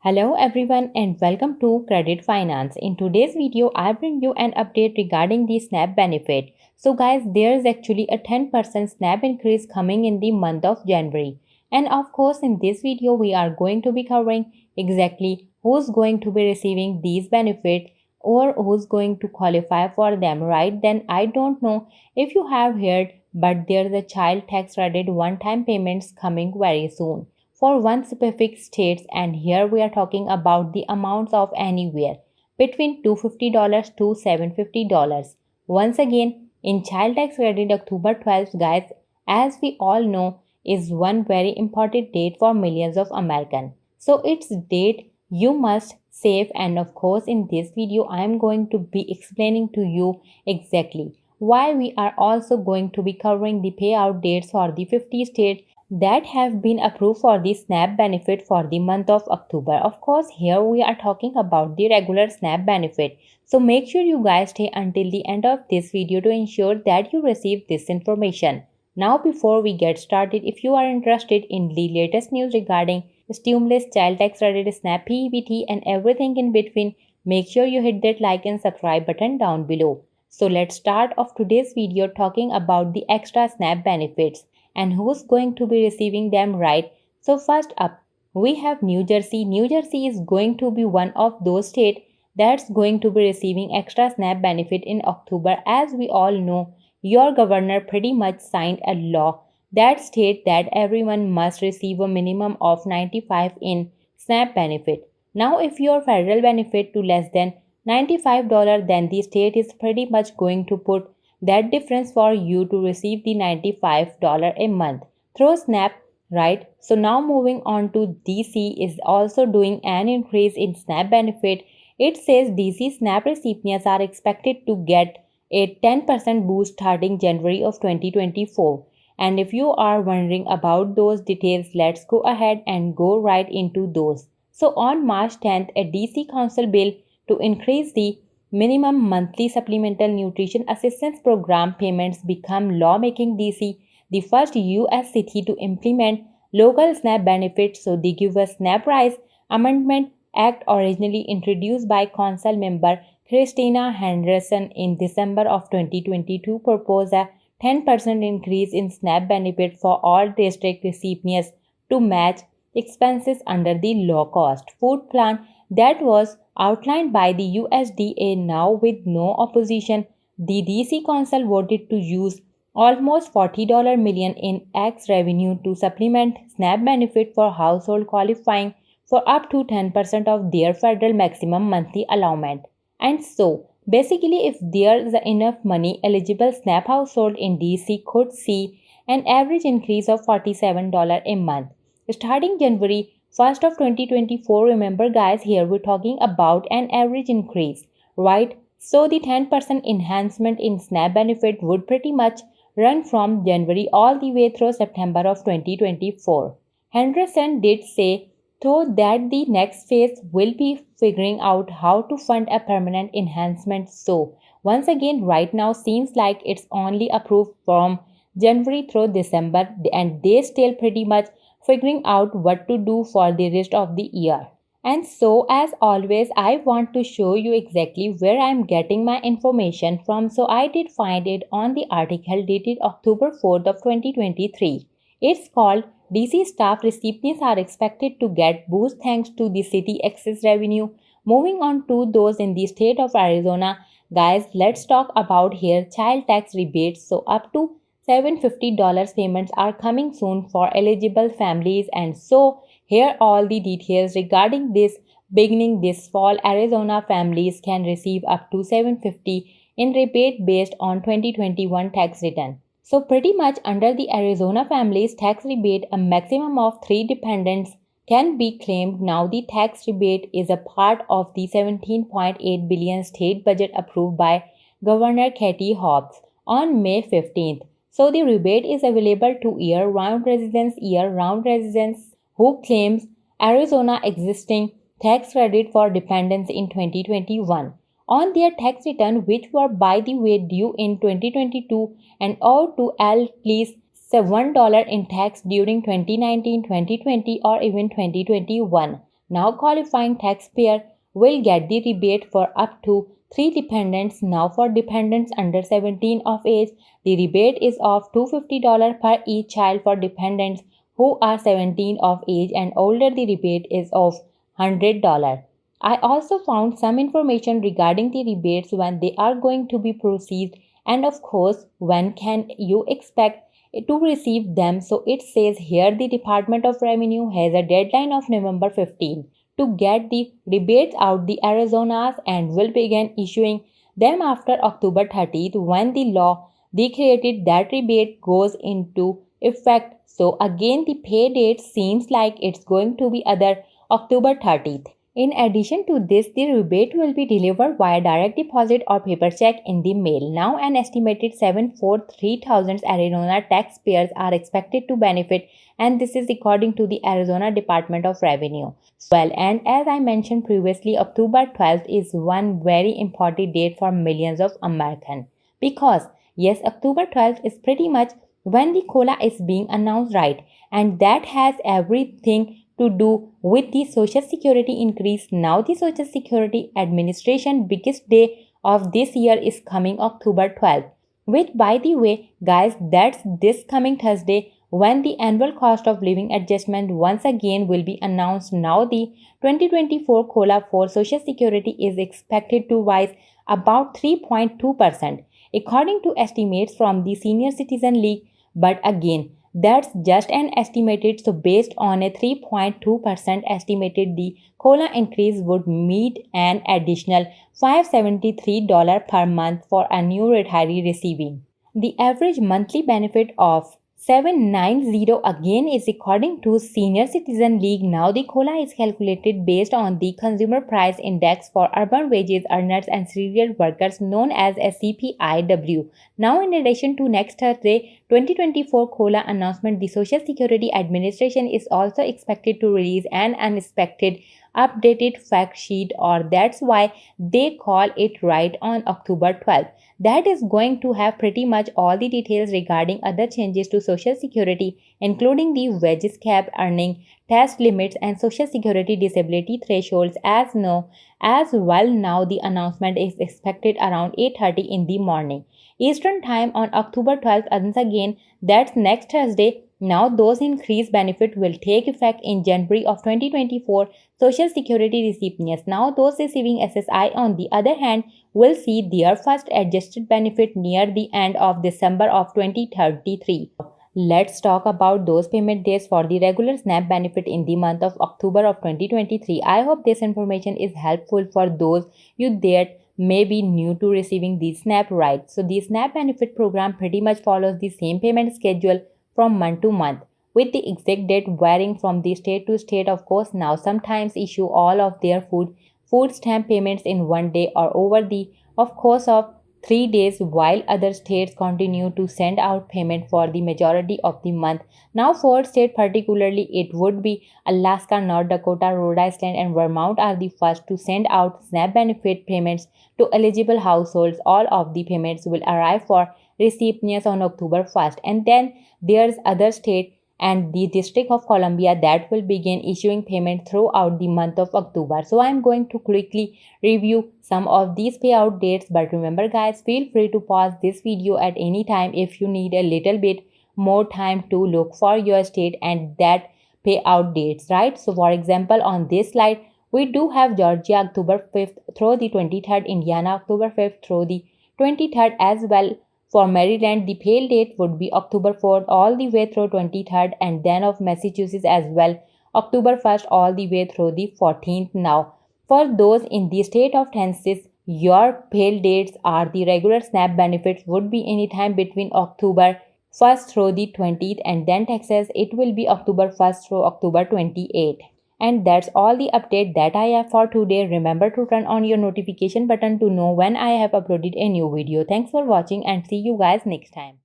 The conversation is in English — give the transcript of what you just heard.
Hello everyone and welcome to Credit Finance. In today's video, I bring you an update regarding the SNAP benefit. So guys, there is actually a 10% SNAP increase coming in the month of January. And of course, in this video, we are going to be covering exactly who's going to be receiving these benefits or who's going to qualify for them, right? Then I don't know if you have heard, but there's a child tax credit one-time payments coming very soon for one specific states, and here we are talking about the amounts of anywhere between $250 to $750. Once again, in child tax credit October 12th, guys, as we all know, is one very important date for millions of Americans. So it's date you must save, and of course in this video I am going to be explaining to you exactly why we are also going to be covering the payout dates for the 50 states that have been approved for the SNAP benefit for the month of October. Of course, here we are talking about the regular SNAP benefit. So make sure you guys stay until the end of this video to ensure that you receive this information. Now before we get started, if you are interested in the latest news regarding stimulus, child tax credit, SNAP, PEBT and everything in between, make sure you hit that like and subscribe button down below. So let's start off today's video talking about the extra SNAP benefits and who's going to be receiving them, right? So first up, we have New Jersey. New Jersey is going to be one of those states that's going to be receiving extra SNAP benefit in October. As we all know, your governor pretty much signed a law that states that everyone must receive a minimum of 95 in SNAP benefit. Now, if your federal benefit to less than $95, then the state is pretty much going to put that difference for you to receive the $95 a month through SNAP, right? So now moving on to DC is also doing an increase in SNAP benefit. It says DC SNAP recipients are expected to get a 10% boost starting January of 2024. And if you are wondering about those details, let's go ahead and go right into those. So on March 10th, a DC Council bill to increase the minimum monthly supplemental nutrition assistance program payments become law, making DC the first US city to implement local SNAP benefits. So the Give a SNAP Rise Amendment Act, originally introduced by Council member Christina Henderson in December of 2022, proposed a 10% increase in SNAP benefit for all district recipients to match expenses under the low-cost food plan that was outlined by the USDA. Now, with no opposition, the DC Council voted to use almost $40 million in tax revenue to supplement SNAP benefit for households qualifying for up to 10% of their federal maximum monthly allowance. And so, basically, if there is enough money, eligible SNAP household in DC could see an average increase of $47 a month. Starting January 1st of 2024, remember guys, here we're talking about an average increase, right? So the 10% enhancement in SNAP benefit would pretty much run from January all the way through September of 2024. Henderson did say, though, that the next phase will be figuring out how to fund a permanent enhancement. So once again, right now seems like it's only approved from January through December, and they still pretty much figuring out what to do for the rest of the year. And so, as always, I want to show you exactly where I am getting my information from. So I did find it on the article dated October 4th of 2023. It's called DC staff recipients are expected to get boost thanks to the city excess revenue. Moving on to those in the state of Arizona, guys, let's talk about here child tax rebates. So up to $750 payments are coming soon for eligible families, and so here all the details regarding this. Beginning this fall, Arizona families can receive up to $750 in rebate based on 2021 tax return. So pretty much under the Arizona families tax rebate, a maximum of 3 dependents can be claimed. Now the tax rebate is a part of the $17.8 billion state budget approved by Governor Katie Hobbs on May 15th. So the rebate is available to year-round residents who claims Arizona existing tax credit for dependents in 2021 on their tax return, which were by the way due in 2022 and owed to at least $1 in tax during 2019, 2020 or even 2021. Now qualifying taxpayer will get the rebate for up to 3 dependents. Now for dependents under 17 of age, the rebate is of $250 per each child. For dependents who are 17 of age and older, the rebate is of $100. I also found some information regarding the rebates, when they are going to be processed, and of course when can you expect to receive them. So it says here the Department of Revenue has a deadline of November 15 to get the rebates out the Arizonas, and will begin issuing them after October 30th, when the law they created that rebate goes into effect. So again the pay date seems like it's going to be other October 30th. In addition to this, the rebate will be delivered via direct deposit or paper check in the mail. Now, an estimated 743,000 Arizona taxpayers are expected to benefit, and this is according to the Arizona Department of Revenue. Well, and as I mentioned previously, October 12th is one very important date for millions of Americans, because yes, October 12th is pretty much when the COLA is being announced, right? And that has everything to do with the Social Security increase. Now the Social Security Administration biggest day of this year is coming October 12th, which by the way guys, that's this coming Thursday, when the annual cost of living adjustment once again will be announced. Now the 2024 COLA for Social Security is expected to rise about 3.2% according to estimates from the Senior Citizen League, but again that's just an estimated. So based on a 3.2% estimated, the COLA increase would meet an additional $573 per month for a new retiree receiving the average monthly benefit of 790 again is according to Senior Citizen League. Now the COLA is calculated based on the Consumer Price Index for urban wages earners and serial workers, known as a CPIW. Now in addition to next Thursday 2024 COLA announcement, the Social Security Administration is also expected to release an unexpected updated fact sheet, or that's why they call it right on October 12th. That is going to have pretty much all the details regarding other changes to Social Security, including the wages cap, earning test limits, and Social Security disability thresholds as well. Now the announcement is expected around 8:30 in the morning Eastern Time on October 12th. Once again, that's next Thursday. Now those increased benefit will take effect in January of 2024 Social Security recipients. Now those receiving SSI on the other hand will see their first adjusted benefit near the end of December of 2033. Let's talk about those payment dates for the regular SNAP benefit in the month of October of 2023. I hope this information is helpful for those you that may be new to receiving the SNAP rights. So the SNAP benefit program pretty much follows the same payment schedule from month to month, with the exact date varying from the state to state. Of course, now sometimes issue all of their food stamp payments in one day or over the course of 3 days, while other states continue to send out payment for the majority of the month. Now for state particularly, it would be Alaska, North Dakota, Rhode Island, and Vermont are the first to send out SNAP benefit payments to eligible households. All of the payments will arrive for recipients on October 1st, and then there's other state and the District of Columbia that will begin issuing payment throughout the month of October. So I'm going to quickly review some of these payout dates, but remember guys, feel free to pause this video at any time if you need a little bit more time to look for your state and that payout dates, right? So for example, on this slide we do have Georgia October 5th through the 23rd, Indiana October 5th through the 23rd as well. For Maryland, the pay date would be October 4th all the way through 23rd, and then of Massachusetts as well, October 1st all the way through the 14th. Now, for those in the state of Tennessee, your pay dates are the regular SNAP benefits would be anytime between October 1st through the 20th, and then Texas, it will be October 1st through October 28th. And that's all the update that I have for today. Remember to turn on your notification button to know when I have uploaded a new video. Thanks for watching and see you guys next time.